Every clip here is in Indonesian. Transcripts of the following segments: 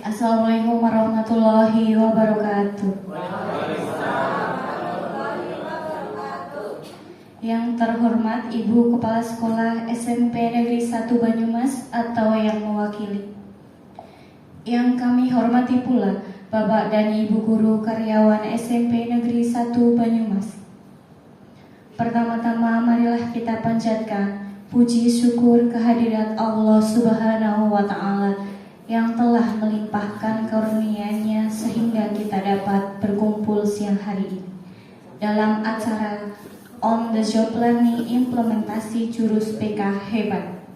Assalamualaikum warahmatullahi wabarakatuh. Yang terhormat Ibu Kepala Sekolah SMP Negeri 1 Banyumas atau yang mewakili. Yang kami hormati pula Bapak dan Ibu Guru karyawan SMP Negeri 1 Banyumas. Pertama-tama marilah kita panjatkan puji syukur kehadirat Allah Subhanahu wa Ta'ala yang telah melimpahkan karunia-Nya sehingga kita dapat berkumpul siang hari ini dalam acara On the Job Learning implementasi jurus PK hebat.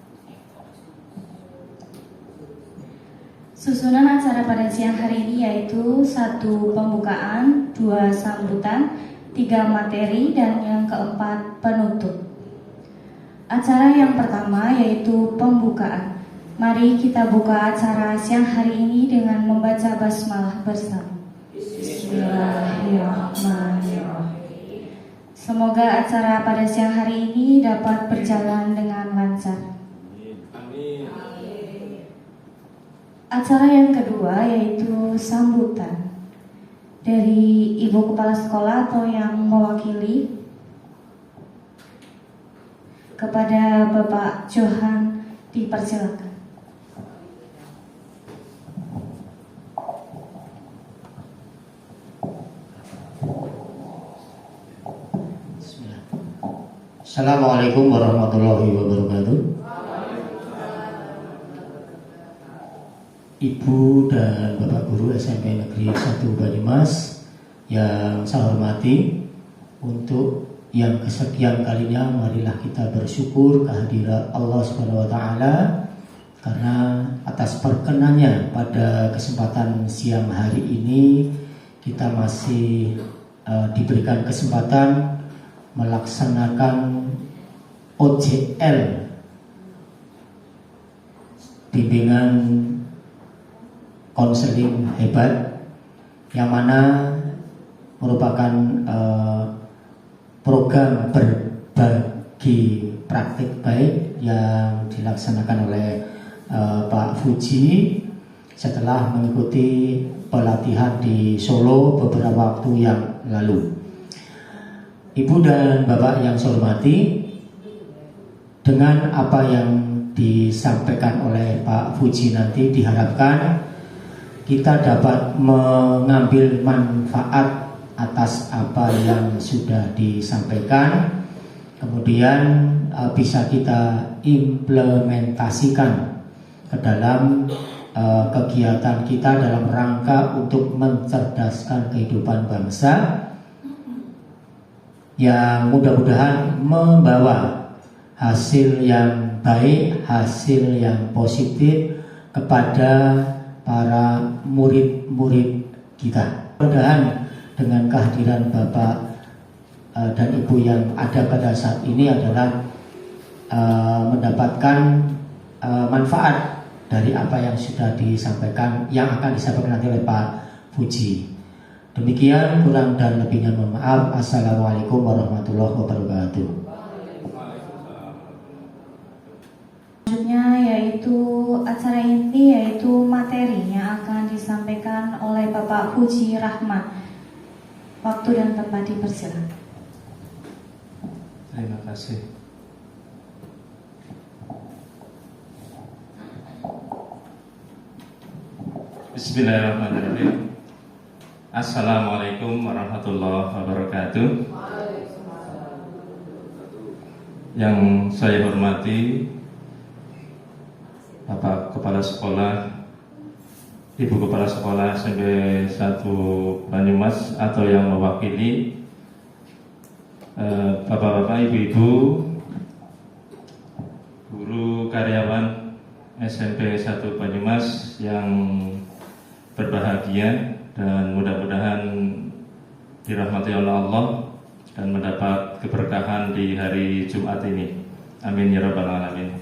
Susunan acara pada siang hari ini yaitu 1 pembukaan, 2 sambutan, 3 materi, dan yang keempat penutup. Acara yang pertama yaitu pembukaan. Mari kita buka acara siang hari ini dengan membaca basmalah bersama. Bismillahirrahmanirrahim. Semoga acara pada siang hari ini dapat berjalan dengan lancar. Amin. Acara yang kedua yaitu sambutan dari Ibu Kepala Sekolah atau yang mewakili kepada Bapak Johan, dipersilakan. Assalamualaikum warahmatullahi wabarakatuh. Ibu dan Bapak Guru SMP Negeri 1 Banyumas yang saya hormati, untuk yang kesekian kalinya marilah kita bersyukur kehadirat Allah Subhanahu wa Ta'ala karena atas perkenannya pada kesempatan siang hari ini kita masih diberikan kesempatan melaksanakan OJL bimbingan konseling hebat yang mana merupakan program berbagi praktik baik yang dilaksanakan oleh Pak Fuji setelah mengikuti pelatihan di Solo beberapa waktu yang lalu. Ibu dan Bapak yang saya hormati, dengan apa yang disampaikan oleh Pak Fuji nanti diharapkan kita dapat mengambil manfaat atas apa yang sudah disampaikan, kemudian bisa kita implementasikan ke dalam kegiatan kita dalam rangka untuk mencerdaskan kehidupan bangsa yang mudah-mudahan membawa hasil yang baik, hasil yang positif kepada para murid-murid kita. Mudah-mudahan dengan kehadiran Bapak dan Ibu yang ada pada saat ini adalah mendapatkan manfaat dari apa yang sudah disampaikan, yang akan disampaikan nanti oleh Pak Fuji. Demikian, kurang dan lebihnya mohon maaf. Assalamualaikum warahmatullahi wabarakatuh. Selanjutnya yaitu acara inti yaitu materi yang akan disampaikan oleh Bapak Fuji Rahmat. Waktu dan tempat dipersilakan. Terima kasih. Bismillahirrahmanirrahim. Assalamualaikum warahmatullahi wabarakatuh. Yang saya hormati Bapak Kepala Sekolah, Ibu Kepala Sekolah SMP 1 Banyumas atau yang mewakili, Bapak-bapak, Ibu-ibu, guru karyawan SMP 1 Banyumas yang berbahagia dan mudah-mudahan dirahmati oleh Allah dan mendapat keberkahan di hari Jumat ini. Amin ya rabbal alamin.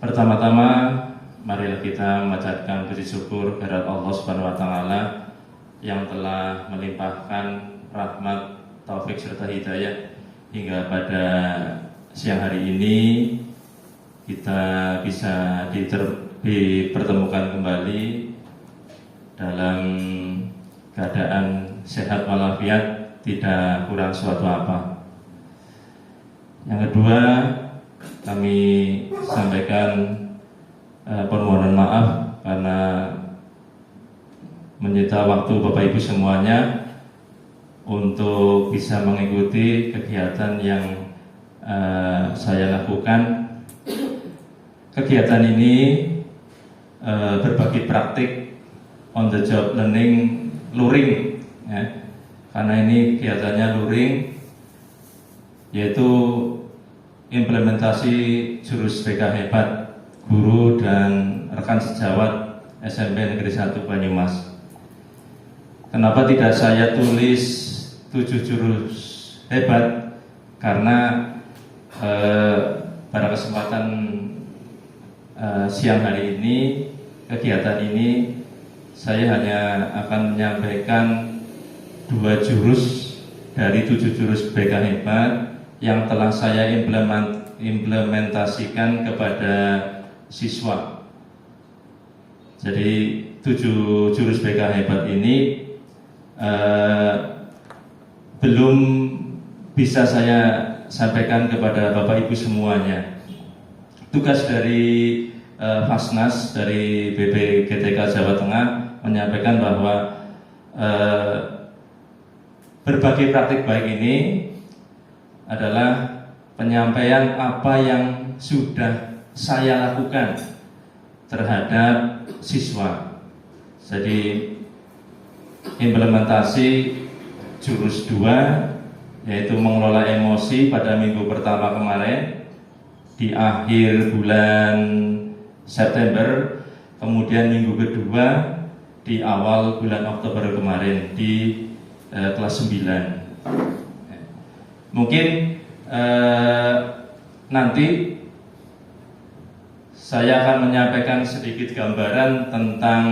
Pertama-tama marilah kita memanjatkan puji syukur kehadirat Allah Subhanahu wa Ta'ala yang telah melimpahkan rahmat, taufik serta hidayah hingga pada siang hari ini kita bisa dipertemukan kembali dalam keadaan sehat walafiat, tidak kurang suatu apa. Yang kedua, kami sampaikan permohonan maaf karena menyita waktu Bapak Ibu semuanya untuk bisa mengikuti kegiatan yang saya lakukan. Kegiatan ini berbagi praktik on the job learning luring, ya. Karena ini kegiatannya luring, yaitu implementasi jurus BK Hebat guru dan rekan sejawat SMP Negeri 1 Banyumas. Kenapa tidak saya tulis 7 jurus hebat? Karena pada kesempatan siang hari ini, kegiatan ini saya hanya akan menyampaikan 2 jurus dari 7 jurus BK Hebat yang telah saya implementasikan kepada siswa. Jadi 7 jurus BK Hebat ini belum bisa saya sampaikan kepada Bapak Ibu semuanya. Tugas dari Fasnas dari BPGTK Jawa Tengah menyampaikan bahwa berbagi praktik baik ini adalah penyampaian apa yang sudah saya lakukan terhadap siswa. Jadi implementasi jurus 2 yaitu mengelola emosi pada minggu pertama kemarin di akhir bulan September, kemudian minggu kedua di awal bulan Oktober kemarin di kelas 9. Mungkin nanti saya akan menyampaikan sedikit gambaran tentang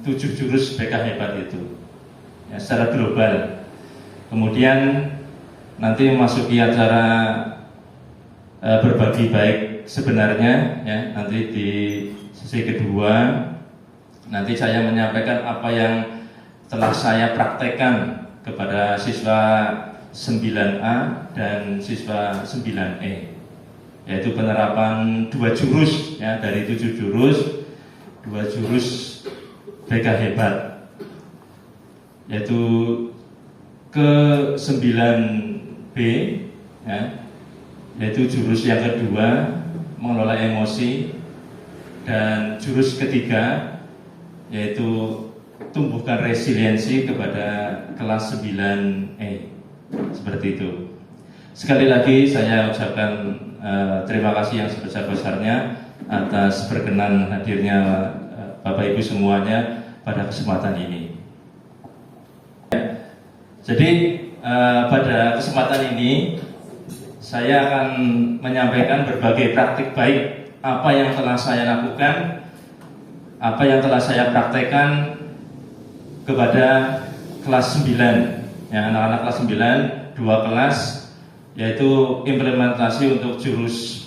7 jurus BK Hebat itu, ya, secara global. Kemudian nanti memasuki acara berbagi baik sebenarnya, ya, nanti di sesi kedua nanti saya menyampaikan apa yang telah saya praktekkan kepada siswa 9A dan siswa 9E, yaitu penerapan 2 jurus, ya, dari 7 jurus, 2 jurus BK Hebat, yaitu ke 9B, ya, yaitu jurus yang kedua mengelola emosi, dan jurus ketiga yaitu tumbuhkan resiliensi kepada kelas 9E. Seperti itu. Sekali lagi saya ucapkan terima kasih yang sebesar-besarnya atas berkenan hadirnya Bapak Ibu semuanya pada kesempatan ini. Jadi pada kesempatan ini saya akan menyampaikan berbagai praktik baik apa yang telah saya lakukan, apa yang telah saya praktekkan kepada kelas 9. Ya, anak-anak kelas 9, 2 kelas, yaitu implementasi untuk jurus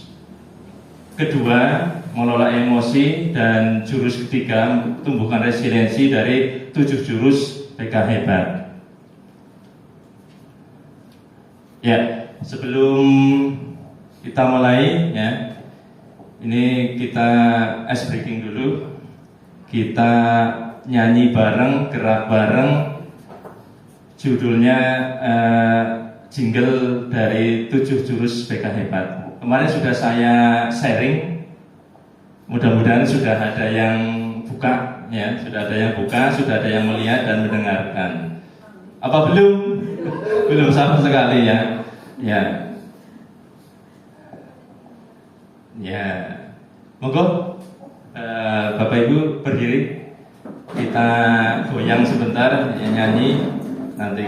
kedua mengelola emosi dan jurus ketiga tumbuhkan resiliensi dari 7 jurus BK Hebat. Ya, sebelum kita mulai, ya, ini kita ice breaking dulu. Kita nyanyi bareng, gerak bareng. Judulnya jingle dari 7 jurus BK Hebat. Kemarin sudah saya sharing, mudah-mudahan sudah ada yang buka, ya, sudah ada yang buka, sudah ada yang melihat dan mendengarkan. Apa belum? Belum sama sekali, ya. Ya, ya. Monggo, Bapak Ibu berdiri, kita goyang sebentar, ya, nyanyi. Nanti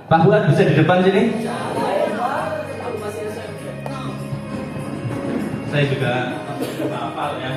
Pak Fuad bisa di depan sini? Saya juga hafal, ya.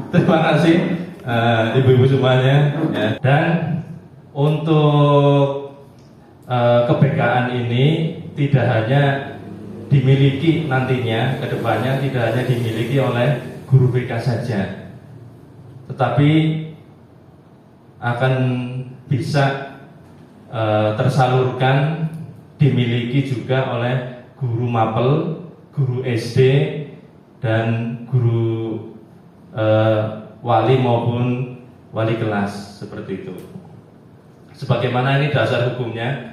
Terima kasih ibu-ibu semuanya. Ya. Dan untuk kebekaan ini tidak hanya dimiliki nantinya, kedepannya tidak hanya dimiliki oleh guru BK saja, tetapi akan bisa tersalurkan, dimiliki juga oleh guru mapel, guru SD, dan guru wali maupun wali kelas, seperti itu. Sebagaimana ini dasar hukumnya,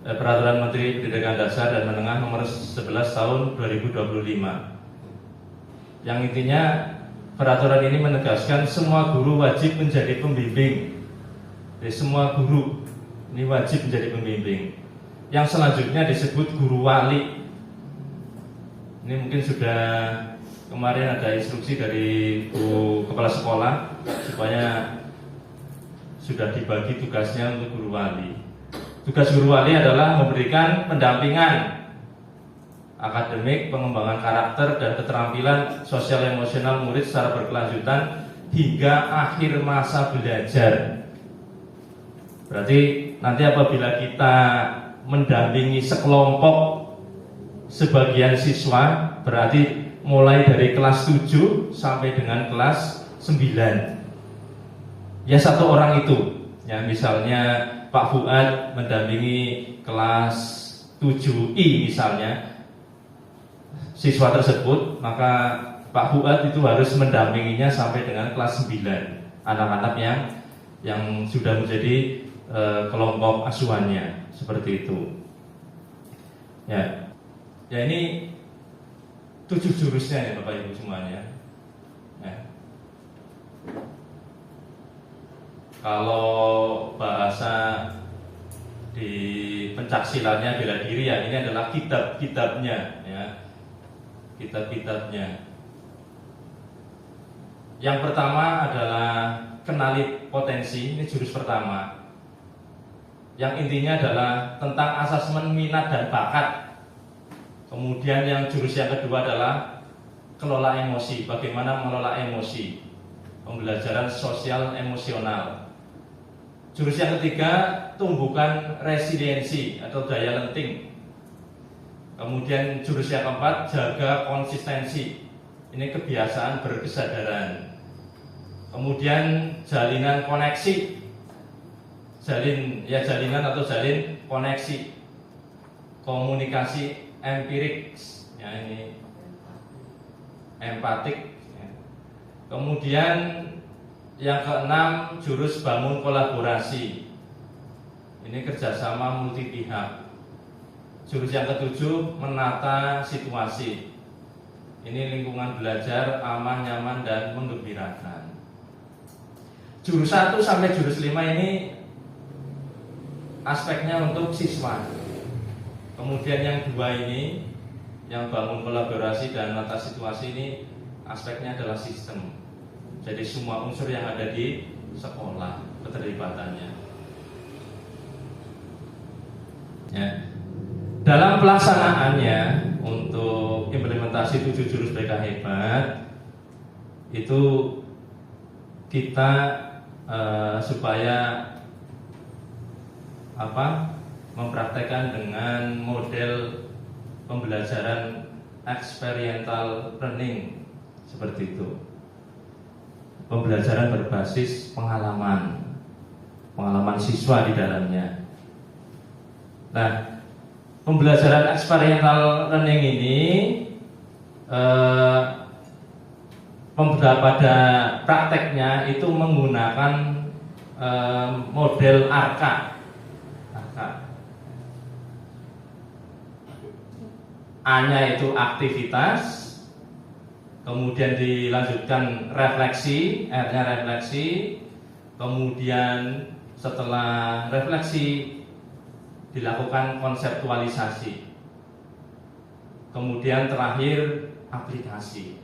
Peraturan Menteri Pendidikan Dasar dan Menengah Nomor 11 Tahun 2025. Yang intinya peraturan ini menegaskan semua guru wajib menjadi pembimbing. Jadi semua guru ini wajib menjadi pembimbing. Yang selanjutnya disebut guru wali. Ini mungkin sudah kemarin ada instruksi dari Bu Kepala Sekolah supaya sudah dibagi tugasnya untuk guru wali. Tugas guru wali adalah memberikan pendampingan akademik, pengembangan karakter dan keterampilan sosial emosional murid secara berkelanjutan hingga akhir masa belajar. Berarti nanti apabila kita mendampingi sekelompok sebagian siswa, berarti mulai dari kelas 7 sampai dengan kelas 9. Ya, satu orang itu. Ya, misalnya Pak Fuad mendampingi kelas 7I misalnya siswa tersebut, maka Pak Fuad itu harus mendampinginya sampai dengan kelas 9. Anak-anak yang sudah menjadi kelompok asuhannya, seperti itu. Ya. Ya, ini 7 jurusnya ya Bapak Ibu semuanya. Ya. Kalau bahasa di pencaksilatnya bela diri ya, ini adalah kitab-kitabnya ya. Kitab-kitabnya. Yang pertama adalah kenali potensi, ini jurus pertama. Yang intinya adalah tentang asesmen minat dan bakat. Kemudian yang jurus yang kedua adalah kelola emosi, bagaimana mengelola emosi, pembelajaran sosial emosional. Jurus yang ketiga, tumbuhkan resiliensi atau daya lenting. Kemudian jurus yang keempat, jaga konsistensi. Ini kebiasaan berkesadaran. Kemudian jalinan koneksi. Jalinan atau jalin koneksi. Komunikasi empirik, ya ini empatik. Ya. Kemudian yang keenam, jurus bangun kolaborasi. Ini kerjasama multi pihak. Jurus yang ketujuh, menata situasi. Ini lingkungan belajar aman, nyaman, dan menggembirakan. Jurus 1 sampai jurus 5 ini aspeknya untuk siswa. Kemudian yang 2 ini, yang bangun kolaborasi dan menata situasi ini, aspeknya adalah sistem. Jadi semua unsur yang ada di sekolah keterlibatannya. Ya. Dalam pelaksanaannya untuk implementasi 7 jurus BK Hebat itu kita supaya mempraktekkan dengan model pembelajaran experiential learning, seperti itu. Pembelajaran berbasis pengalaman siswa di dalamnya. Nah, pembelajaran experiential learning ini pada prakteknya itu menggunakan model ARKA. A-nya itu aktivitas, kemudian dilanjutkan refleksi, R-nya refleksi, kemudian setelah refleksi dilakukan konseptualisasi, kemudian terakhir aplikasi.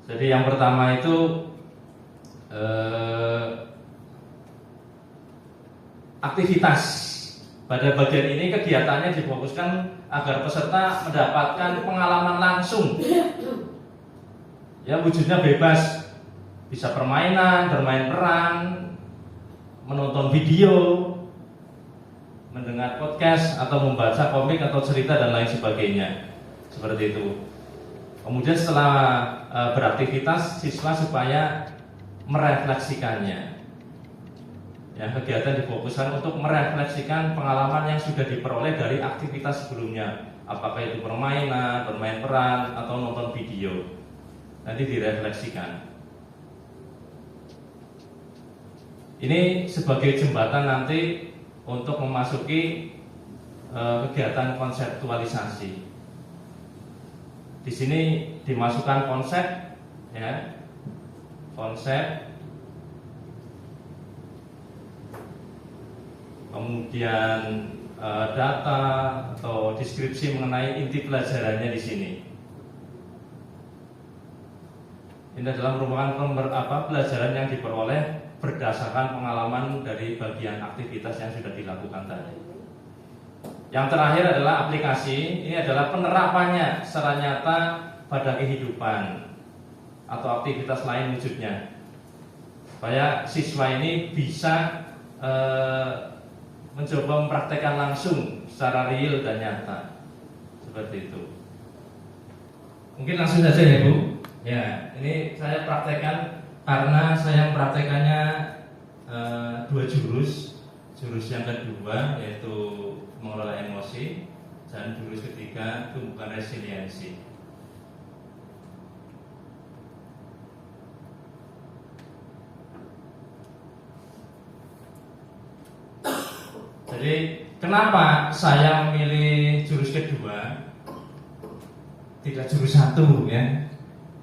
Jadi yang pertama itu aktivitas. Pada bagian ini kegiatannya difokuskan agar peserta mendapatkan pengalaman langsung. Ya, wujudnya bebas, bisa permainan, bermain peran, menonton video, mendengar podcast atau membaca komik atau cerita dan lain sebagainya. Seperti itu. Kemudian setelah beraktivitas, siswa supaya merefleksikannya. Ya, kegiatan difokuskan untuk merefleksikan pengalaman yang sudah diperoleh dari aktivitas sebelumnya, apakah itu permainan, bermain peran, atau nonton video. Nanti direfleksikan. Ini sebagai jembatan nanti untuk memasuki kegiatan konseptualisasi. Di sini dimasukkan konsep, ya, konsep. Kemudian data atau deskripsi mengenai inti pelajarannya di sini. Ini adalah merupakan pelajaran yang diperoleh berdasarkan pengalaman dari bagian aktivitas yang sudah dilakukan tadi. Yang terakhir adalah aplikasi. Ini adalah penerapannya secara nyata pada kehidupan atau aktivitas lain wujudnya, supaya siswa ini bisa mencoba mempraktekkan langsung secara real dan nyata. Seperti itu. Mungkin langsung saja ya Bu. Ya, ini saya praktekkan karena saya mempraktekannya 2 jurus. Jurus yang kedua yaitu mengelola emosi, dan jurus ketiga itu bukan resiliensi. Jadi kenapa saya memilih jurus kedua, tidak jurus 1 ya?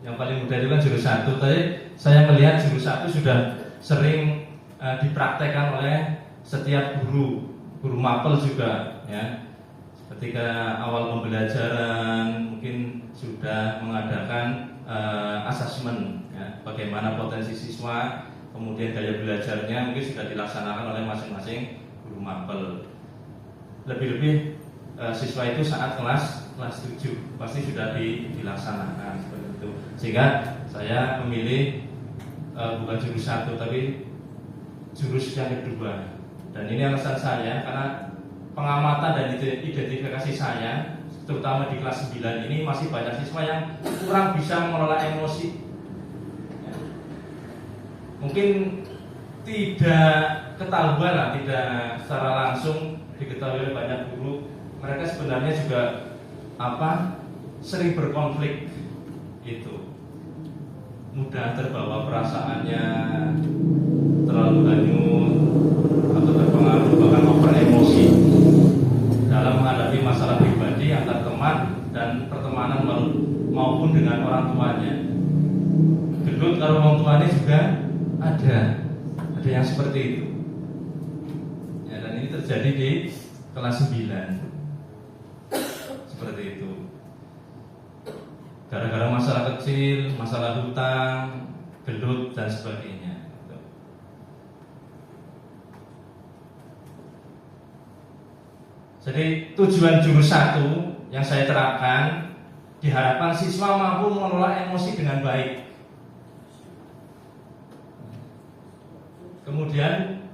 Yang paling mudah itu kan jurus 1. Tadi saya melihat jurus 1 sudah sering dipraktekkan oleh setiap guru mapel juga ya. Ketika awal pembelajaran mungkin sudah mengadakan asesmen ya, bagaimana potensi siswa, kemudian gaya belajarnya mungkin sudah dilaksanakan oleh masing-masing guru mapel. Lebih-lebih siswa itu saat kelas 7 pasti sudah dilaksanakan seperti itu. Sehingga saya memilih bukan jurus 1 tapi jurus yang kedua. Dan ini alasan saya karena pengamatan dan identifikasi saya, terutama di kelas 9 ini masih banyak siswa yang kurang bisa mengelola emosi ya. Mungkin tidak ketahuan lah, tidak secara langsung diketahui oleh banyak guru. Mereka sebenarnya juga sering berkonflik itu, mudah terbawa perasaannya, terlalu hanyut atau terpengaruh bahkan over emosi dalam menghadapi masalah pribadi antar teman dan pertemanan maupun dengan orang tuanya. Gendut kalau orang tuanya juga ada yang seperti itu ya, dan ini terjadi di kelas 9 seperti itu, gara-gara masalah kecil, masalah hutang, gendut dan sebagainya. Jadi tujuan jurus 1 yang saya terapkan, diharapkan siswa mampu mengelola emosi dengan baik. Kemudian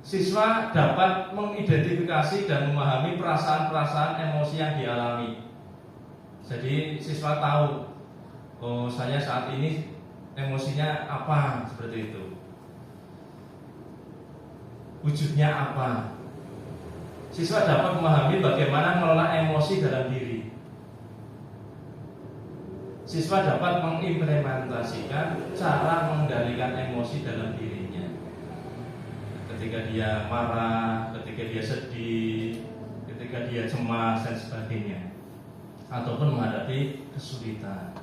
siswa dapat mengidentifikasi dan memahami perasaan-perasaan emosi yang dialami. Jadi siswa tahu, oh saya saat ini emosinya apa, seperti itu. wujudnya apa? Siswa dapat memahami bagaimana mengelola emosi dalam diri. Siswa dapat mengimplementasikan cara mengendalikan emosi dalam dirinya. Ketika dia marah, ketika dia sedih, ketika dia cemas dan sebagainya, ataupun menghadapi kesulitan.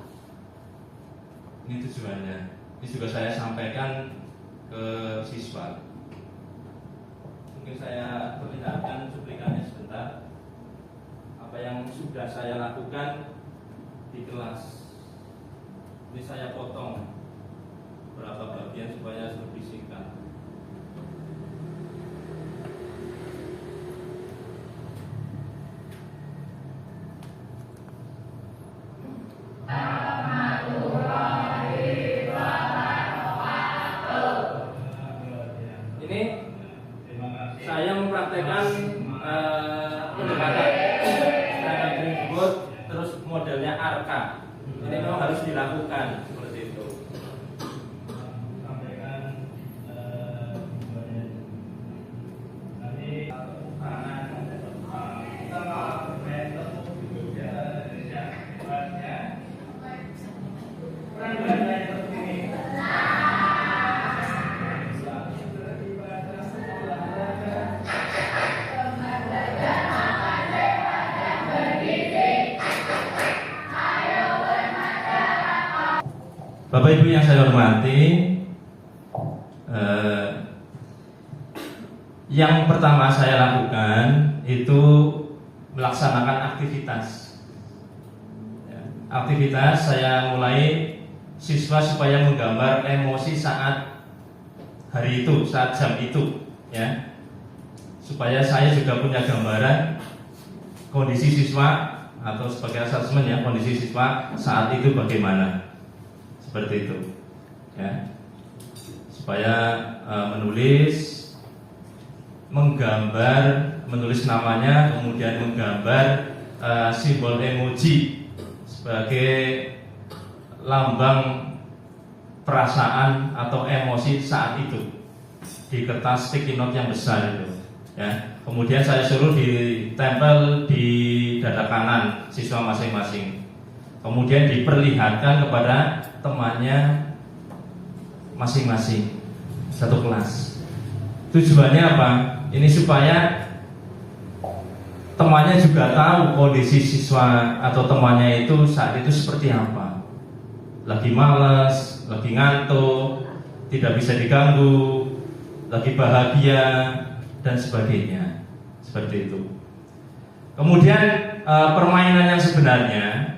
Ini tujuannya. Ini juga saya sampaikan ke siswa. Mungkin saya perlihatkan cuplikannya sebentar. Apa yang sudah saya lakukan di kelas. Ini saya potong beberapa bagian supaya lebih singkat. Ini saya mempraktekkan pendekatan tersebut, terus modelnya arka. Ini memang harus dilakukan seperti itu. Bapak Ibu yang saya hormati, yang pertama saya lakukan itu melaksanakan aktivitas. Aktivitas saya mulai siswa supaya menggambar emosi saat hari itu, saat jam itu, ya, supaya saya juga punya gambaran kondisi siswa atau sebagai asesmen ya, kondisi siswa saat itu bagaimana. Seperti itu, ya, supaya menulis, menggambar, menulis namanya, kemudian menggambar simbol emoji sebagai lambang perasaan atau emosi saat itu di kertas sticky note yang besar itu, ya. Kemudian saya suruh ditempel di dada kanan siswa masing-masing. Kemudian diperlihatkan kepada temannya masing-masing satu kelas. Tujuannya apa? Ini supaya temannya juga tahu kondisi siswa atau temannya itu saat itu seperti apa. Lagi malas, lagi ngantuk, tidak bisa diganggu, lagi bahagia dan sebagainya. Seperti itu. Kemudian permainan yang sebenarnya,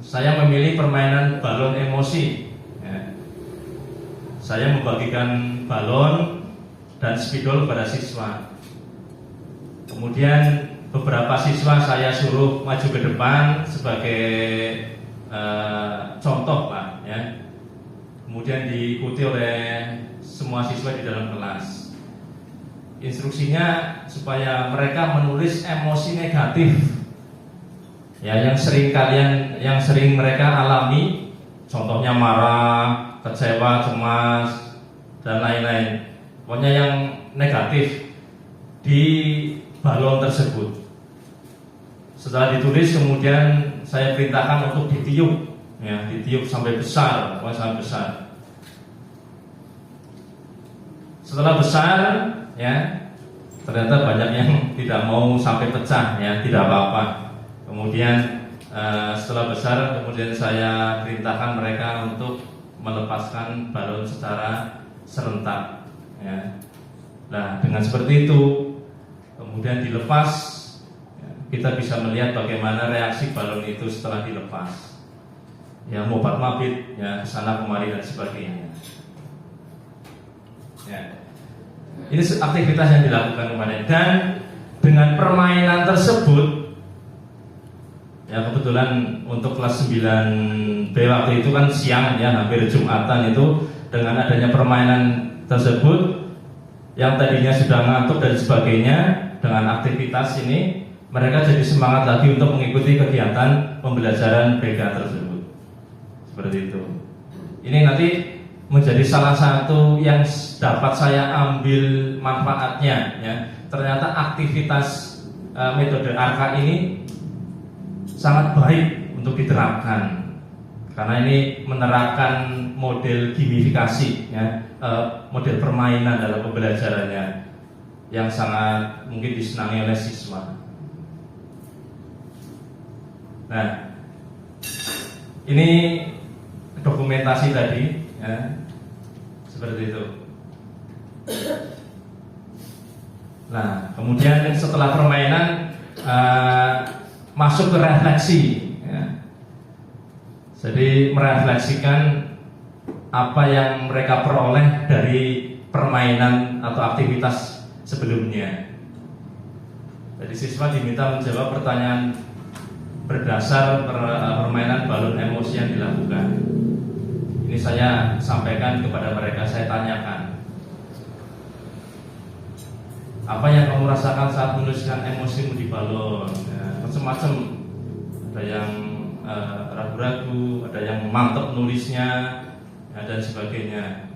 saya memilih permainan balon emosi, ya. Saya membagikan balon dan spidol kepada siswa. Kemudian beberapa siswa saya suruh maju ke depan sebagai contoh, Pak, ya. Kemudian diikuti oleh semua siswa di dalam kelas. Instruksinya supaya mereka menulis emosi negatif, ya, yang sering mereka alami, contohnya marah, kecewa, cemas, dan lain-lain. Pokoknya yang negatif di balon tersebut. Setelah ditulis, kemudian saya perintahkan untuk ditiup, ya, ditiup sampai besar, pokoknya sampai besar. Setelah besar, ya, ternyata banyak yang tidak mau sampai pecah, ya, tidak apa-apa. Kemudian setelah besar, kemudian saya perintahkan mereka untuk melepaskan balon secara serentak, ya. Nah, dengan seperti itu, kemudian dilepas, ya, kita bisa melihat bagaimana reaksi balon itu setelah dilepas, ya, mobat mabit, ya, kesana kemari dan sebagainya, ya. Ini aktivitas yang dilakukan kemarin, dan dengan permainan tersebut, ya, kebetulan untuk kelas 9B waktu itu kan siang, ya, hampir Jumatan itu, dengan adanya permainan tersebut yang tadinya sudah ngantuk dan sebagainya, dengan aktivitas ini mereka jadi semangat lagi untuk mengikuti kegiatan pembelajaran BK tersebut. Seperti itu. Ini nanti menjadi salah satu yang dapat saya ambil manfaatnya, ya. Ternyata aktivitas metode ARKA ini sangat baik untuk diterapkan karena ini menerapkan model gamifikasi, ya, model permainan dalam pembelajarannya yang sangat mungkin disenangi oleh siswa. Nah, ini dokumentasi tadi, ya, seperti itu. Nah, kemudian setelah permainan masuk ke refleksi, ya. Jadi merefleksikan apa yang mereka peroleh dari permainan atau aktivitas sebelumnya. Jadi siswa diminta menjawab pertanyaan berdasar permainan balon emosi yang dilakukan. Ini saya sampaikan kepada mereka, saya tanyakan, apa yang kamu rasakan saat menuliskan emosimu di balon? Ya, macam-macam. Ada yang ragu-ragu, ada yang mantap nulisnya, ya, dan sebagainya.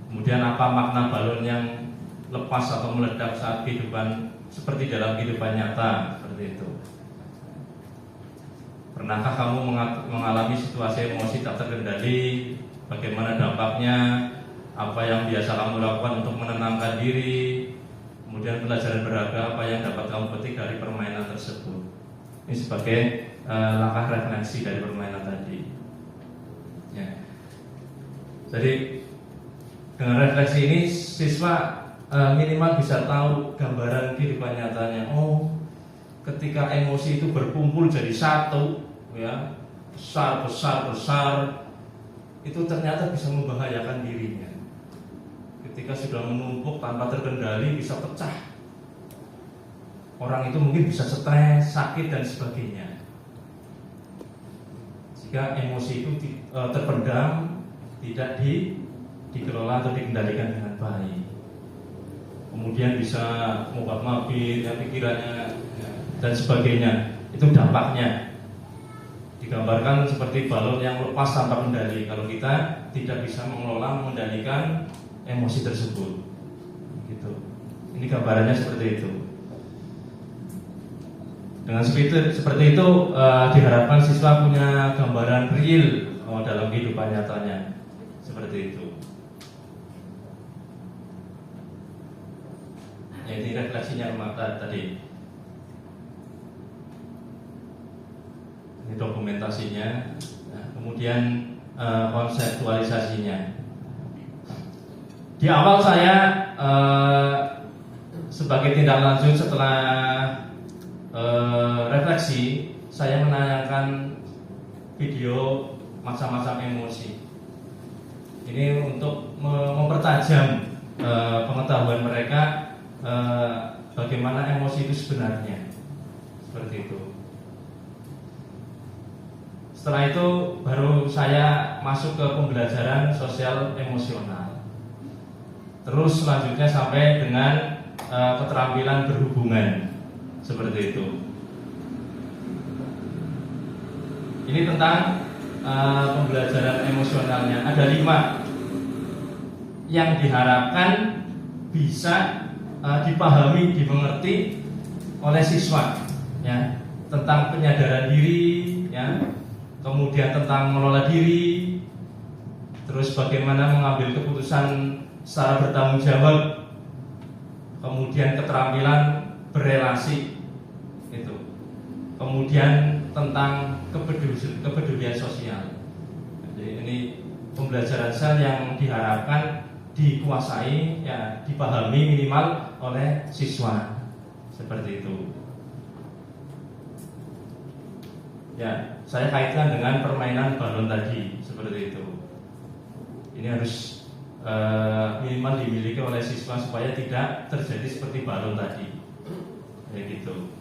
Kemudian apa makna balon yang lepas atau meledak saat kehidupan seperti dalam kehidupan nyata, seperti itu. Pernahkah kamu mengalami situasi emosi tak terkendali? Bagaimana dampaknya? Apa yang biasa kamu lakukan untuk menenangkan diri? Kemudian pelajaran berharga apa yang dapat kamu petik dari permainan tersebut? Ini sebagai langkah refleksi dari permainan tadi, ya. Jadi dengan refleksi ini siswa minimal bisa tahu gambaran kehidupan nyatanya. Oh, ketika emosi itu berkumpul jadi satu, ya, besar, itu ternyata bisa membahayakan dirinya. Ketika sudah menumpuk tanpa terkendali bisa pecah. Orang itu mungkin bisa stres, sakit dan sebagainya. Jika emosi itu terpendam, tidak dikelola atau dikendalikan dengan baik. Kemudian bisa mabit, ya, pikirannya, ya, dan sebagainya. Itu dampaknya. Digambarkan seperti balon yang lepas tanpa kendali. Kalau kita tidak bisa mengelola, mengendalikan emosi tersebut, gitu. Ini gambarannya seperti itu. Dengan seperti itu diharapkan siswa punya gambaran real dalam kehidupan nyatanya, seperti itu. Ya, ini refleksinya tadi. Ini dokumentasinya. Nah, kemudian konseptualisasinya. Di awal saya sebagai tindak lanjut setelah refleksi, saya menanyakan video macam-macam emosi. Ini untuk mempertajam pengetahuan mereka bagaimana emosi itu sebenarnya, seperti itu. Setelah itu baru saya masuk ke pembelajaran sosial emosional. Terus selanjutnya sampai dengan keterampilan berhubungan, seperti itu. Ini tentang pembelajaran emosionalnya. Ada 5 yang diharapkan bisa dipahami, dimengerti oleh siswa, ya, tentang penyadaran diri, ya, kemudian tentang mengelola diri, terus bagaimana mengambil keputusan secara bertanggung jawab, kemudian keterampilan berelasi, itu, kemudian tentang kepedulian sosial. Jadi ini pembelajaran sel yang diharapkan dikuasai, ya, dipahami minimal oleh siswa, seperti itu. Ya, saya kaitkan dengan permainan balon tadi, seperti itu. Ini harus minimal dimiliki oleh siswa supaya tidak terjadi seperti balon tadi, kayak gitu.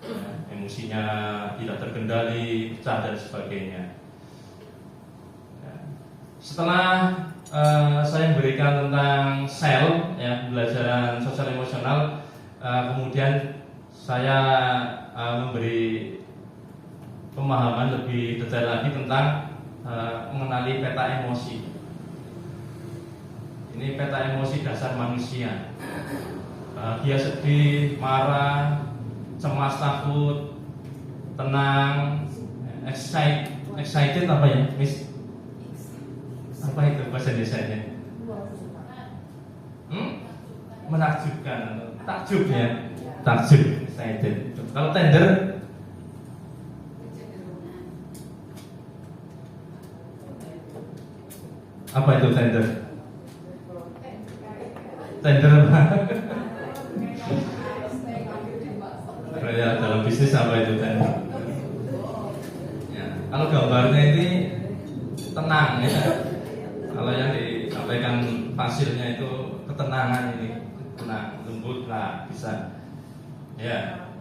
Ya, emosinya tidak terkendali, pecah dan sebagainya. Ya. Setelah saya memberikan tentang sel, ya, pembelajaran sosial emosional, kemudian saya memberi pemahaman lebih detail lagi tentang mengenali peta emosi. Ini peta emosi dasar manusia. Bahagia, sedih, marah, cemas, takut, tenang, excited apa ya, Miss? Apa itu bahasa Indonesianya? Menakjubkan, takjub ya, takjub, excited. Kalau tender, apa itu tender? Tender apa? Ya, dalam bisnis apa itu tender? Ya, kalau gambarnya ini tenang ya. Kalau yang disampaikan hasilnya itu ketenangan ini, tenang, lembut lah bisa. Ya.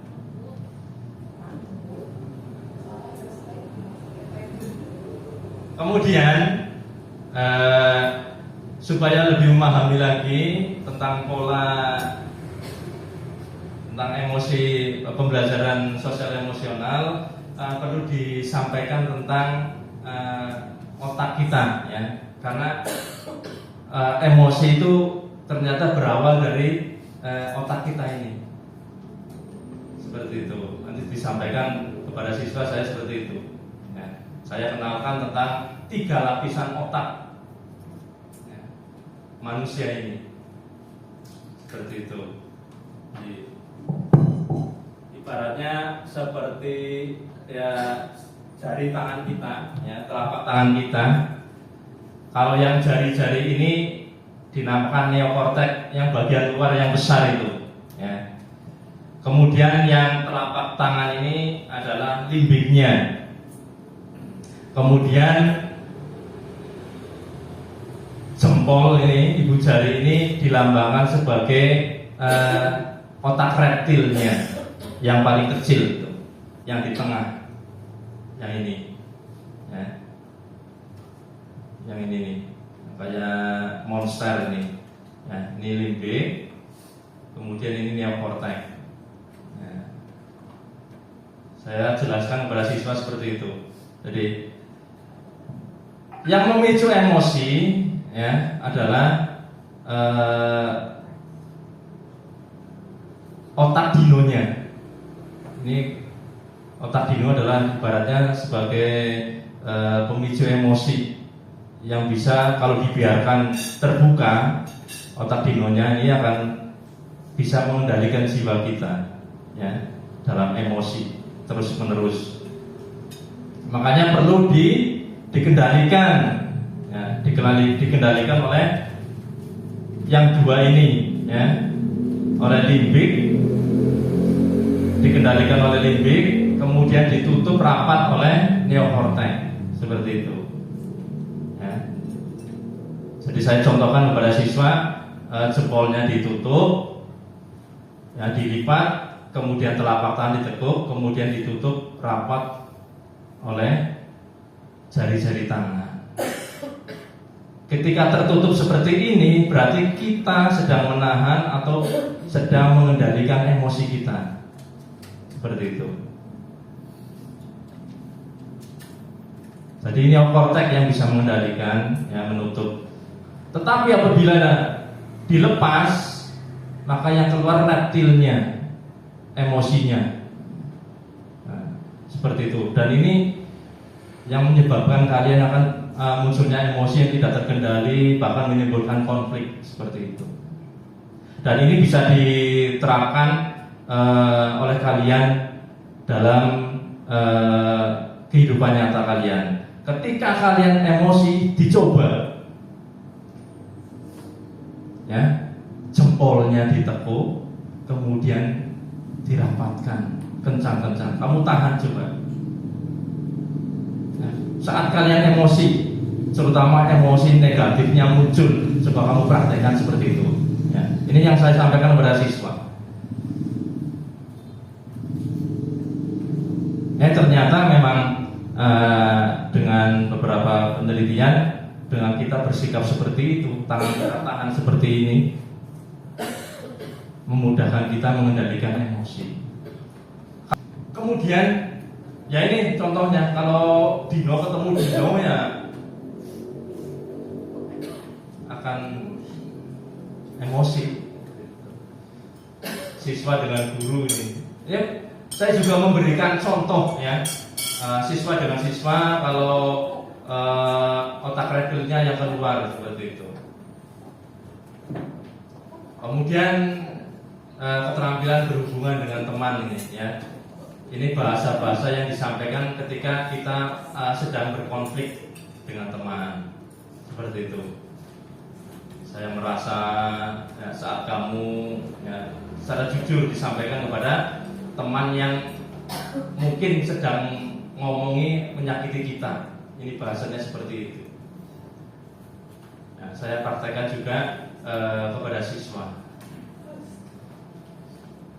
Kemudian supaya lebih memahami lagi tentang pola tentang emosi, pembelajaran sosial emosional, perlu disampaikan tentang otak kita ya, karena emosi itu ternyata berawal dari otak kita ini, seperti itu. Nanti disampaikan kepada siswa saya seperti itu ya. Saya kenalkan tentang 3 lapisan otak ya, manusia ini, seperti itu. Ibaratnya seperti ya jari tangan kita, ya telapak tangan kita. Kalau yang jari-jari ini dinamakan neokortek, yang bagian luar yang besar itu. Ya. Kemudian yang telapak tangan ini adalah limbiknya. Kemudian jempol ini, ibu jari ini dilambangkan sebagai otak reptilnya. Yang paling kecil itu, yang di tengah, yang ini, ya. Yang ini nih, kayak monster ini, ya. Ini limbik, kemudian ini neokortek. Ya. Saya jelaskan kepada siswa seperti itu. Jadi, yang memicu emosi, ya, adalah otak dinonya. Ini otak dino adalah ibaratnya sebagai pemicu emosi yang bisa kalau dibiarkan terbuka, otak dinonya ini akan bisa mengendalikan jiwa kita ya, dalam emosi terus menerus. Makanya perlu dikendalikan ya, dikendalikan oleh yang 2 ini ya, oleh limbik, dikendalikan oleh limbik, kemudian ditutup rapat oleh neokortek, seperti itu. Ya. Jadi saya contohkan kepada siswa, jempolnya ditutup, ya, dilipat, kemudian telapak tangan ditekuk, kemudian ditutup rapat oleh jari-jari tangan. Ketika tertutup seperti ini, berarti kita sedang menahan atau sedang mengendalikan emosi kita. Seperti itu. Jadi ini neokortek yang bisa mengendalikan, ya, menutup. Tetapi apabila dilepas, maka yang keluar reptilnya, emosinya. Nah, seperti itu. Dan ini yang menyebabkan kalian akan munculnya emosi yang tidak terkendali, bahkan menimbulkan konflik, seperti itu. Dan ini bisa diterapkan oleh kalian dalam kehidupan nyata kalian. Ketika kalian emosi, dicoba ya, jempolnya ditekuk, kemudian dirapatkan kencang-kencang. Kamu tahan coba ya. Saat kalian emosi, terutama emosi negatifnya muncul, coba kamu praktekkan seperti itu ya. Ini yang saya sampaikan kepada siswa. Ternyata memang dengan beberapa penelitian, dengan kita bersikap seperti itu, tangan kita tahan seperti ini, memudahkan kita mengendalikan emosi. Kemudian, ya ini contohnya, kalau dino ketemu dino ya akan emosi siswa dengan guru ini. Ya, saya juga memberikan contoh ya, siswa dengan siswa kalau otak retilnya yang keluar seperti itu. Kemudian keterampilan berhubungan dengan teman ini ya. Ini bahasa-bahasa yang disampaikan ketika kita sedang berkonflik dengan teman seperti itu. Saya merasa ya, saat kamu ya, secara jujur disampaikan kepada teman yang mungkin sedang ngomongi menyakiti kita. Ini bahasanya seperti itu. Nah, saya praktekkan juga kepada siswa.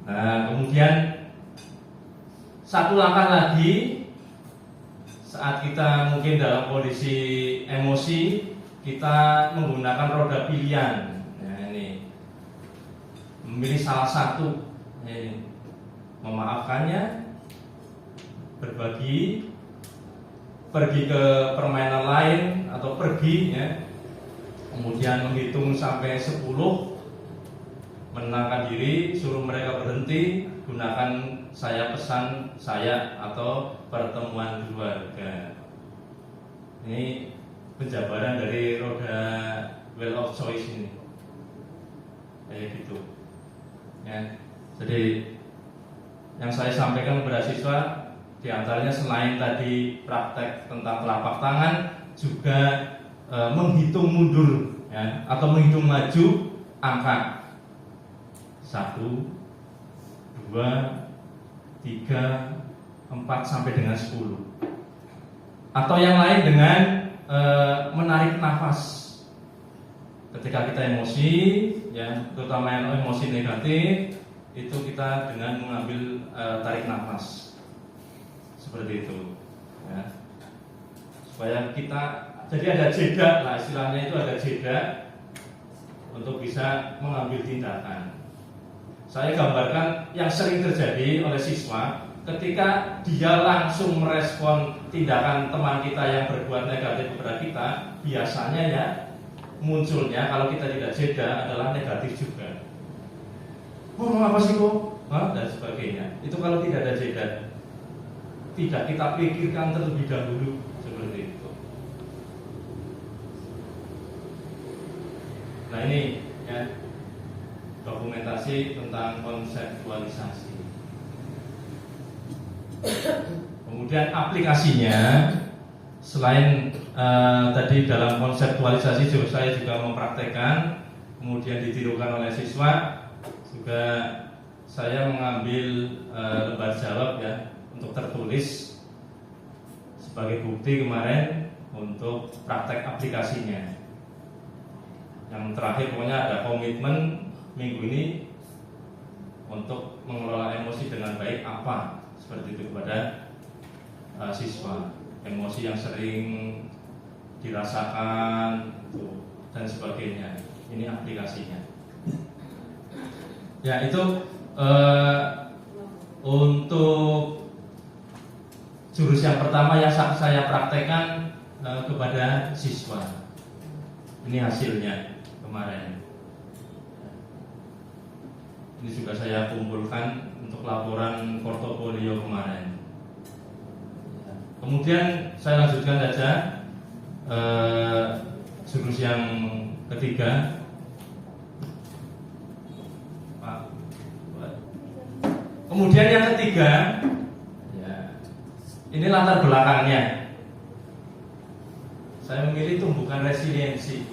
Nah, kemudian satu langkah lagi, saat kita mungkin dalam kondisi emosi, kita menggunakan roda pilihan. Nah, ini memilih salah satu, ini memaafkannya, berbagi, pergi ke permainan lain atau pergi ya, kemudian menghitung sampai 10, menenangkan diri, suruh mereka berhenti, gunakan saya pesan saya atau pertemuan keluarga. Ini penjabaran dari roda wheel of choice ini, kayak gitu ya. Jadi yang saya sampaikan kepada siswa diantaranya selain tadi praktek tentang telapak tangan, juga menghitung mundur ya, atau menghitung maju angka 1, 2, 3, 4 sampai dengan 10. Atau yang lain dengan menarik nafas. Ketika kita emosi, ya, terutama yang emosi negatif, itu kita dengan mengambil tarik nafas seperti itu, ya. Supaya kita jadi ada jeda lah, istilahnya itu ada jeda untuk bisa mengambil tindakan. Saya gambarkan yang sering terjadi oleh siswa ketika dia langsung merespon tindakan teman kita yang berbuat negatif kepada kita, biasanya ya munculnya kalau kita tidak jeda adalah negatif juga. Ngomong apa sih kok? Dan sebagainya. Itu kalau tidak ada jeda, tidak kita pikirkan terlebih dahulu seperti itu. Nah ini ya, dokumentasi tentang konseptualisasi. Kemudian aplikasinya, selain tadi dalam konseptualisasi juga saya juga mempraktekkan, kemudian ditirukan oleh siswa, juga saya mengambil lembar jawab ya untuk tertulis sebagai bukti kemarin untuk praktek aplikasinya. Yang terakhir pokoknya ada komitmen minggu ini untuk mengelola emosi dengan baik apa seperti itu kepada siswa. Emosi yang sering dirasakan dan sebagainya. Ini aplikasinya. Ya itu untuk jurus yang pertama yang saya praktekkan kepada siswa. Ini hasilnya kemarin. Ini juga saya kumpulkan untuk laporan portofolio kemarin. Kemudian saya lanjutkan saja jurus yang ketiga. Kemudian yang ketiga, ya, ini latar belakangnya. Saya memilih tumbukan resiliensi.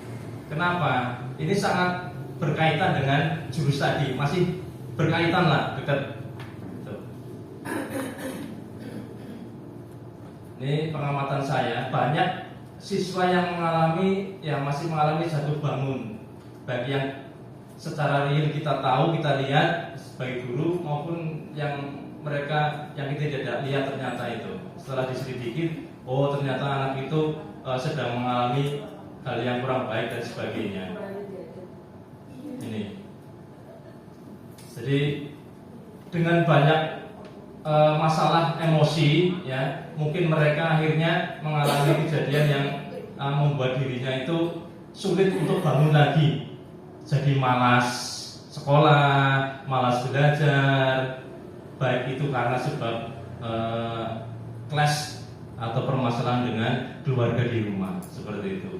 Kenapa? Ini sangat berkaitan dengan jurus tadi, masih berkaitan lah, dekat. Ini pengamatan saya, banyak siswa yang mengalami, yang masih mengalami jatuh bangun, baik yang secara real kita tahu, kita lihat sebagai guru, maupun yang mereka yang kita tidak lihat ternyata itu. Setelah diselidiki, oh ternyata anak itu sedang mengalami hal yang kurang baik dan sebagainya. Ini. Jadi dengan banyak masalah emosi, ya, mungkin mereka akhirnya mengalami kejadian yang membuat dirinya itu sulit untuk bangun lagi jadi malas sekolah, malas belajar, baik itu karena sebab clash atau permasalahan dengan keluarga di rumah, seperti itu.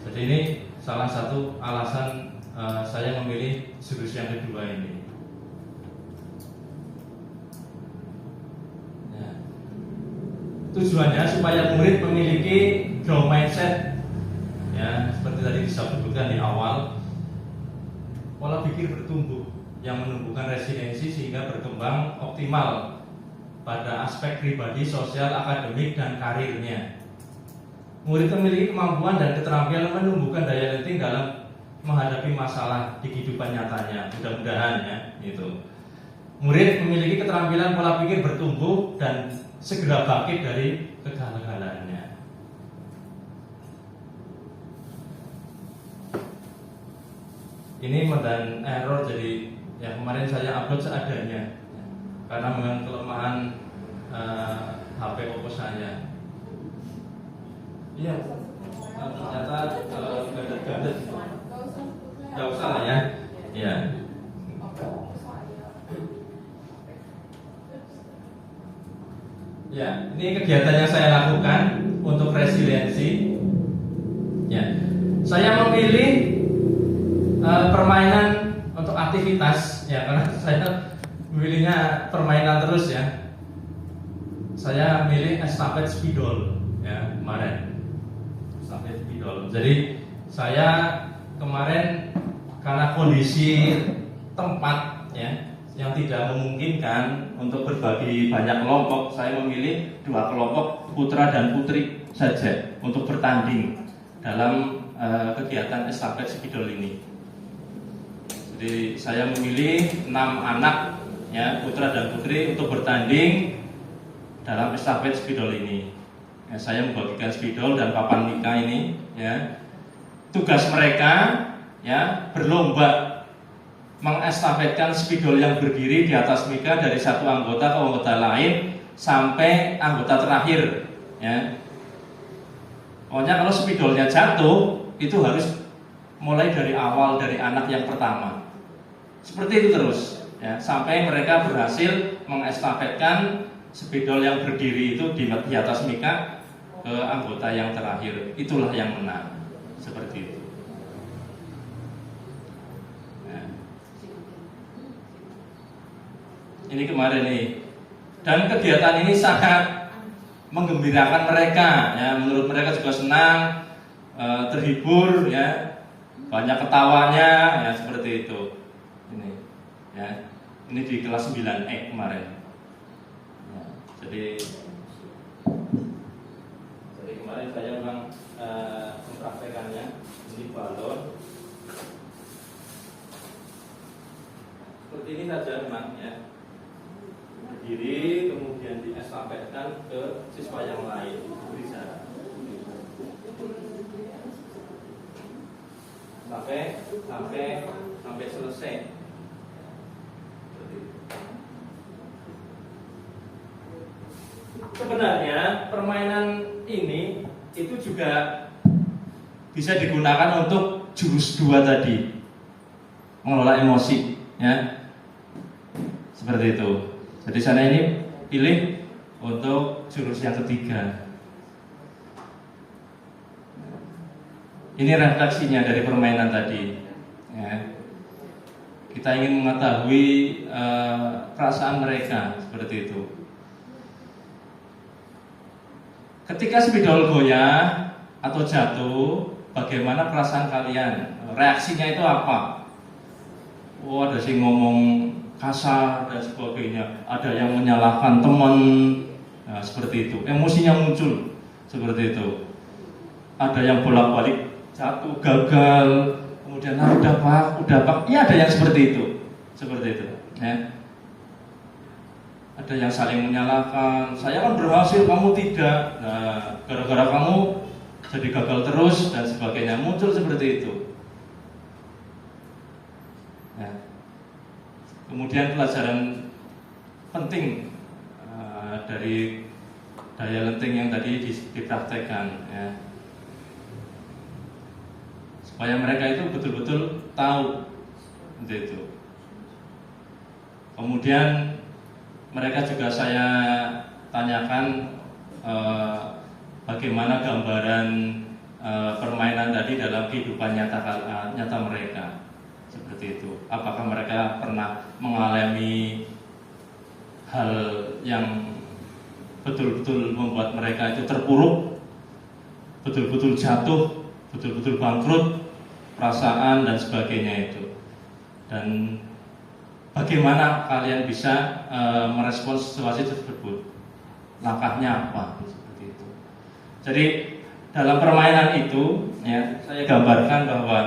Jadi ini salah satu alasan saya memilih jurusan yang kedua ini. Ya. Tujuannya supaya murid memiliki growth mindset, ya seperti tadi disebutkan di awal, pola pikir bertumbuh yang menumbuhkan resiliensi sehingga berkembang optimal pada aspek pribadi, sosial, akademik, dan karirnya. Murid memiliki kemampuan dan keterampilan menumbuhkan daya lenting dalam menghadapi masalah di kehidupan nyatanya, mudah-mudahan ya itu. Murid memiliki keterampilan pola pikir bertumbuh dan segera bangkit dari kegagalannya. Ini dan error, jadi ya kemarin saya upload seadanya karena memang kelemahan HP Oppo saya. Iya, ternyata gadet-gadet. Gak usah lah ya. Iya. Ya, ini kegiatan yang saya lakukan untuk resiliensi. Ya, saya memilih permainan untuk aktivitas, ya karena saya memilihnya permainan terus ya. Saya milih estafet spidol ya kemarin. Estafet spidol. Jadi saya kemarin karena kondisi tempat ya yang tidak memungkinkan untuk berbagi banyak kelompok, saya memilih 2 kelompok putra dan putri saja untuk bertanding dalam kegiatan estafet spidol ini. Jadi saya memilih 6 anak ya putra dan putri untuk bertanding dalam estafet spidol ini. Ya, saya membagikan spidol dan papan mika ini ya. Tugas mereka ya berlomba mengestafetkan spidol yang berdiri di atas mika dari satu anggota ke anggota lain sampai anggota terakhir ya. Pokoknya kalau spidolnya jatuh itu harus mulai dari awal, dari anak yang pertama. Seperti itu terus ya, sampai mereka berhasil mengestafetkan spidol yang berdiri itu di atas mika ke anggota yang terakhir. Itulah yang menang. Seperti itu. Ini kemarin nih, dan kegiatan ini sangat menggembirakan mereka ya, menurut mereka juga senang, terhibur ya, banyak ketawanya ya, seperti itu. Ini ya, ini di kelas 9E kemarin ya, jadi kemarin saya memang mempraktekannya. Ini balon seperti ini saja memang ya, berdiri kemudian diestafetkan ke siswa yang lain, beri jarak sampai selesai. Sebenarnya permainan ini itu juga bisa digunakan untuk jurus 2 tadi, mengelola emosi ya, seperti itu. Jadi saya ini pilih untuk jurus yang ketiga. Ini refleksinya dari permainan tadi ya. Kita ingin mengetahui perasaan mereka, seperti itu. Ketika spidol goyah atau jatuh, bagaimana perasaan kalian? Reaksinya itu apa? Oh, ada sih ngomong kasar dan sebagainya, ada yang menyalahkan teman, nah, seperti itu. Emosinya muncul, seperti itu. Ada yang bolak-balik jatuh, gagal, kemudian udah pak, ya ada yang seperti itu, ya. Ada yang saling menyalahkan, saya kan berhasil, kamu tidak. Nah, gara-gara kamu jadi gagal terus dan sebagainya, muncul seperti itu. Ya. Kemudian pelajaran penting dari daya lenting yang tadi dipraktekkan. Ya. supaya mereka itu betul-betul tahu itu. Kemudian mereka juga saya tanyakan bagaimana gambaran permainan tadi dalam kehidupan nyata mereka, seperti itu. Apakah mereka pernah mengalami hal yang betul-betul membuat mereka itu terpuruk, betul-betul jatuh, betul-betul bangkrut, perasaan dan sebagainya itu. Dan bagaimana kalian bisa merespons situasi tersebut? Langkahnya apa? Seperti itu. Jadi dalam permainan itu, ya, saya gambarkan bahwa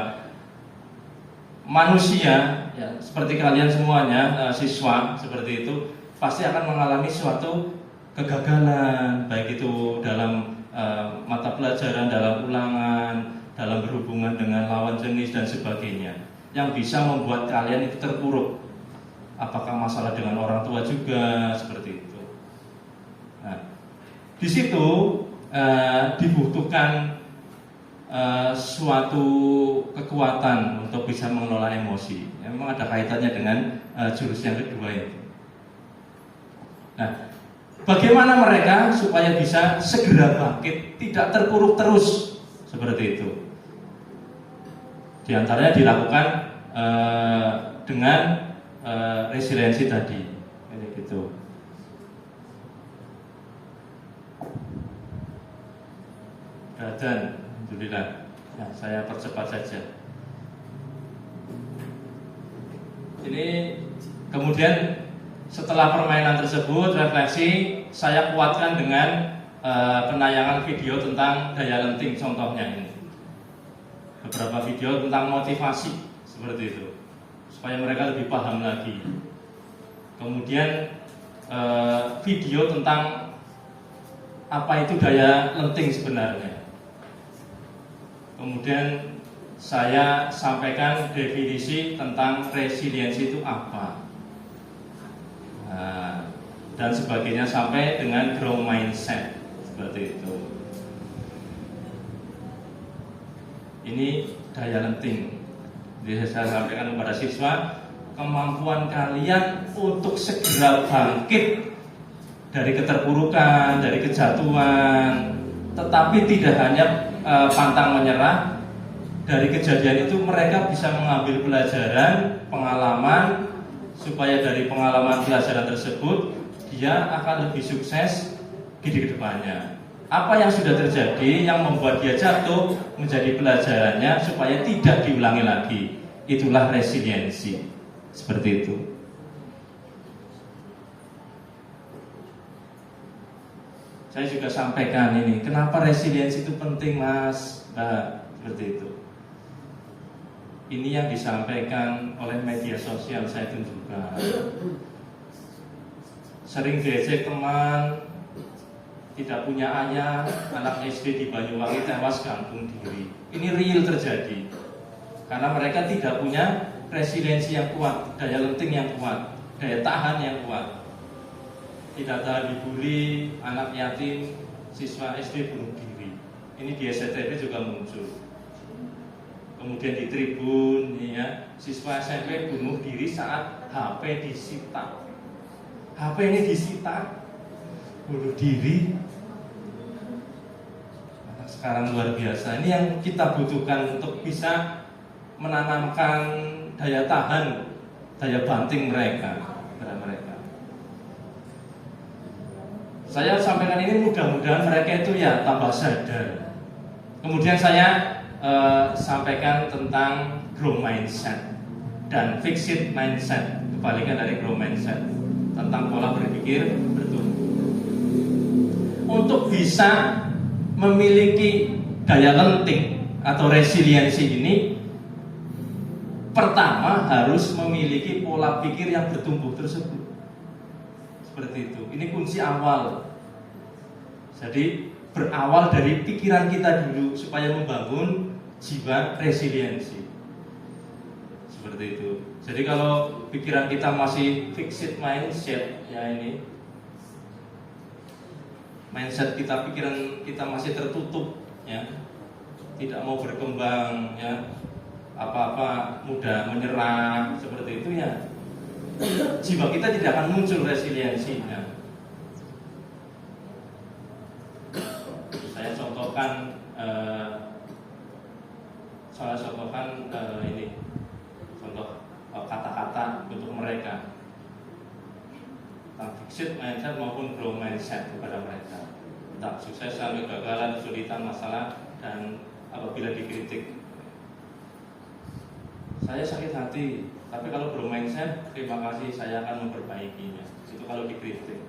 manusia, ya, seperti kalian semuanya, siswa seperti itu, pasti akan mengalami suatu kegagalan, baik itu dalam mata pelajaran, dalam ulangan, dalam berhubungan dengan lawan jenis dan sebagainya, yang bisa membuat kalian itu terpuruk. Apakah masalah dengan orang tua juga, seperti itu. Nah, di situ dibutuhkan suatu kekuatan untuk bisa mengelola emosi. Memang ada kaitannya dengan jurus yang kedua itu. Nah, bagaimana mereka supaya bisa segera bangkit, tidak terpuruk terus seperti itu? Di antaranya dilakukan dengan resiliensi tadi, gitu. Dan alhamdulillah, ya, saya percepat saja. Ini kemudian setelah permainan tersebut, refleksi, saya kuatkan dengan penayangan video tentang daya lenting, contohnya ini. Beberapa video tentang motivasi, seperti itu, supaya mereka lebih paham lagi. Kemudian video tentang apa itu daya lenting sebenarnya. Kemudian saya sampaikan definisi tentang resiliensi itu apa, dan sebagainya, sampai dengan growth mindset, seperti itu. Ini daya lenting. Jadi saya sampaikan kepada siswa, kemampuan kalian untuk segera bangkit dari keterpurukan, dari kejatuhan, tetapi tidak hanya pantang menyerah. Dari kejadian itu mereka bisa mengambil pelajaran, pengalaman, supaya dari pengalaman pelajaran tersebut dia akan lebih sukses di kedepannya. Apa yang sudah terjadi yang membuat dia jatuh menjadi pelajarannya supaya tidak diulangi lagi. Itulah resiliensi. Seperti itu. Saya juga sampaikan ini, kenapa resiliensi itu penting, Mas? Nah, seperti itu. Ini yang disampaikan oleh media sosial saya tunjukkan. Sering diejek teman, tidak punya ayah, anak SD di Banyuwangi tewas gantung diri. Ini real terjadi. Karena mereka tidak punya resiliensi yang kuat, daya lenting yang kuat, daya tahan yang kuat. Tidak tahan dibully, anak yatim, siswa SD bunuh diri. Ini di SCTV juga muncul. Kemudian di Tribun, ya, siswa SMP bunuh diri saat HP disita. HP ini disita, bunuh diri. Nah, sekarang luar biasa. Ini yang kita butuhkan untuk bisa menanamkan daya tahan, daya banting mereka pada mereka. Saya sampaikan ini mudah-mudahan mereka itu ya tambah sadar. Kemudian saya sampaikan tentang growth mindset dan fixed mindset, kebalikan dari growth mindset, tentang pola berpikir bertumbuh. Untuk bisa memiliki daya lenting atau resiliensi ini, pertama harus memiliki pola pikir yang bertumbuh tersebut. Seperti itu. Ini kunci awal. Jadi berawal dari pikiran kita dulu supaya membangun jiwa resiliensi. Seperti itu. Jadi kalau pikiran kita masih fixed mindset, ya ini mindset kita, pikiran kita masih tertutup, ya, tidak mau berkembang, ya, apa-apa mudah menyerah seperti itu, ya jiwa kita tidak akan muncul resiliensinya. Saya contohkan ini contoh kata-kata untuk mereka tentang fixed mindset maupun growth mindset kepada mereka tentang kesuksesan, kegagalan, kesulitan, masalah, dan apabila dikritik. Saya sakit hati, tapi kalau growth mindset, terima kasih, saya akan memperbaikinya. Itu kalau dikritik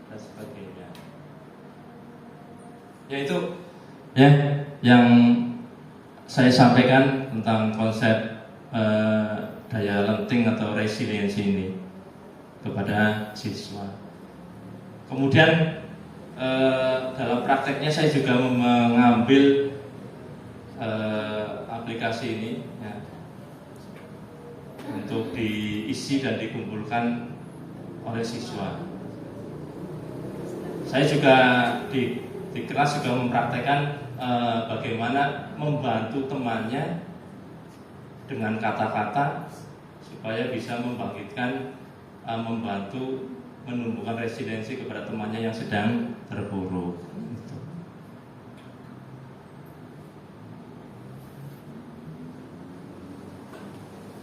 dan sebagainya. Ya itu ya yang saya sampaikan tentang konsep daya lenting atau resiliensi ini kepada siswa. Kemudian dalam prakteknya saya juga mengambil aplikasi ini, ya, untuk diisi dan dikumpulkan oleh siswa. Saya juga di kelas juga mempraktekkan bagaimana membantu temannya dengan kata-kata supaya bisa membangkitkan, membantu menumbuhkan resiliensi kepada temannya yang sedang terpuruk.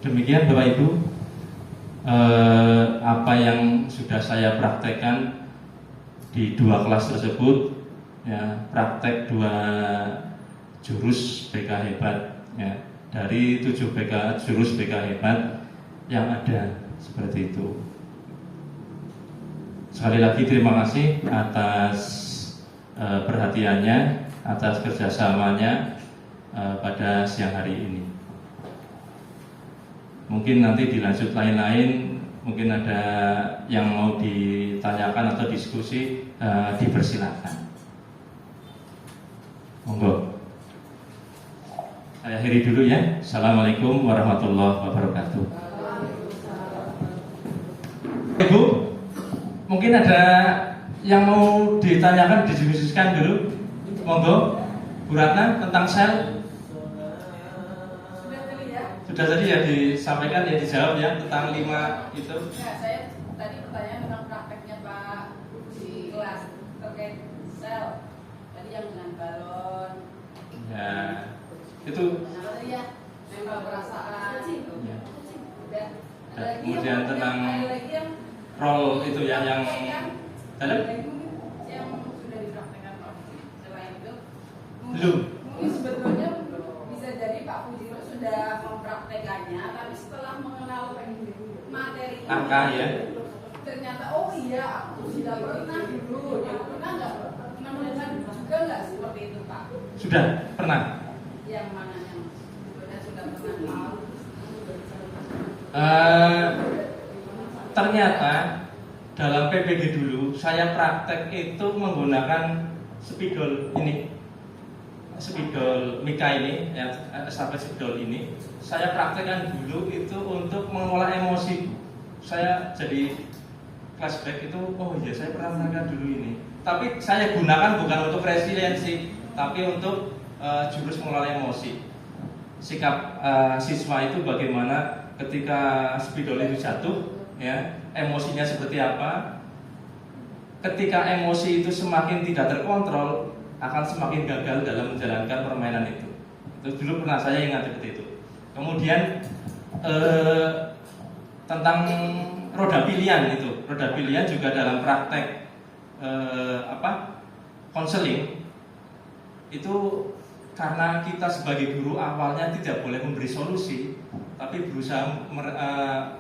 Demikian Bapak Ibu, apa yang sudah saya praktekkan di 2 kelas tersebut, ya, praktek 2 jurus BK hebat, ya, dari 7 jurus BK hebat yang ada, seperti itu. Sekali lagi terima kasih atas perhatiannya, atas kerjasamanya pada siang hari ini. Mungkin nanti dilanjut lain-lain, mungkin ada yang mau ditanyakan atau diskusi, dipersilakan. Monggo. Saya akhiri dulu ya. Assalamualaikum warahmatullahi wabarakatuh. Ibu, mungkin ada yang mau ditanyakan, didiskusikan dulu. Monggo, Bu Ratna, tentang sel. Sudah tadi ya disampaikan, ya dijawab ya tentang 5 itu. Ya, saya tadi pertanyaan tentang prakteknya Pak di kelas terkait sel. Tadi yang dengan balon. Ya, itu. Ya, nempel perasaan. Ya. Dan Kemudian tentang role itu ya, yang dalam yang sudah dipraktekkan Pak. Selain itu, belum. mungkin sebetulnya bisa jadi Pak Fujiro sudah mempraktekannya, tapi setelah mengenal materi Angka ya. ternyata oh iya aku sudah pernah dulu, pernah nggak menemukan juga nggak seperti itu Pak? Sudah pernah. Yang mana yang sebetulnya sudah pernah? Ternyata dalam PPG dulu saya praktek itu menggunakan spidol ini, spidol Mika ini, ya, estafet spidol ini. Saya praktekkan dulu itu untuk mengolah emosi. Saya jadi flashback itu, oh iya saya pernah melakukan dulu ini. Tapi saya gunakan bukan untuk resiliensi, tapi untuk jurus mengolah emosi. Sikap siswa itu bagaimana ketika spidol itu jatuh, ya, emosinya seperti apa. Ketika emosi itu semakin tidak terkontrol, akan semakin gagal dalam menjalankan permainan itu. Itu dulu pernah saya ingat seperti itu. Kemudian tentang roda pilihan itu, roda pilihan juga dalam praktek konseling itu, karena kita sebagai guru awalnya tidak boleh memberi solusi, tapi berusaha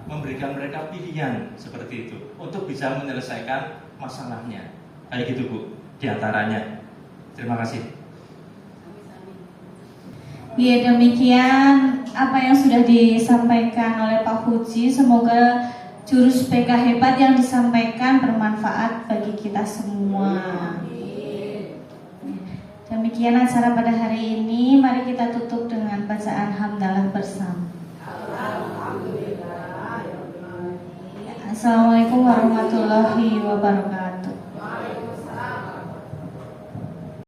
memberikan mereka pilihan seperti itu untuk bisa menyelesaikan masalahnya. Kayak gitu Bu, diantaranya. Terima kasih. Ya, demikian apa yang sudah disampaikan oleh Pak Fuji. Semoga jurus PK hebat yang disampaikan bermanfaat bagi kita semua. Demikian acara pada hari ini. Mari kita tutup dengan bacaan hamdalah bersama. Assalamualaikum warahmatullahi wabarakatuh.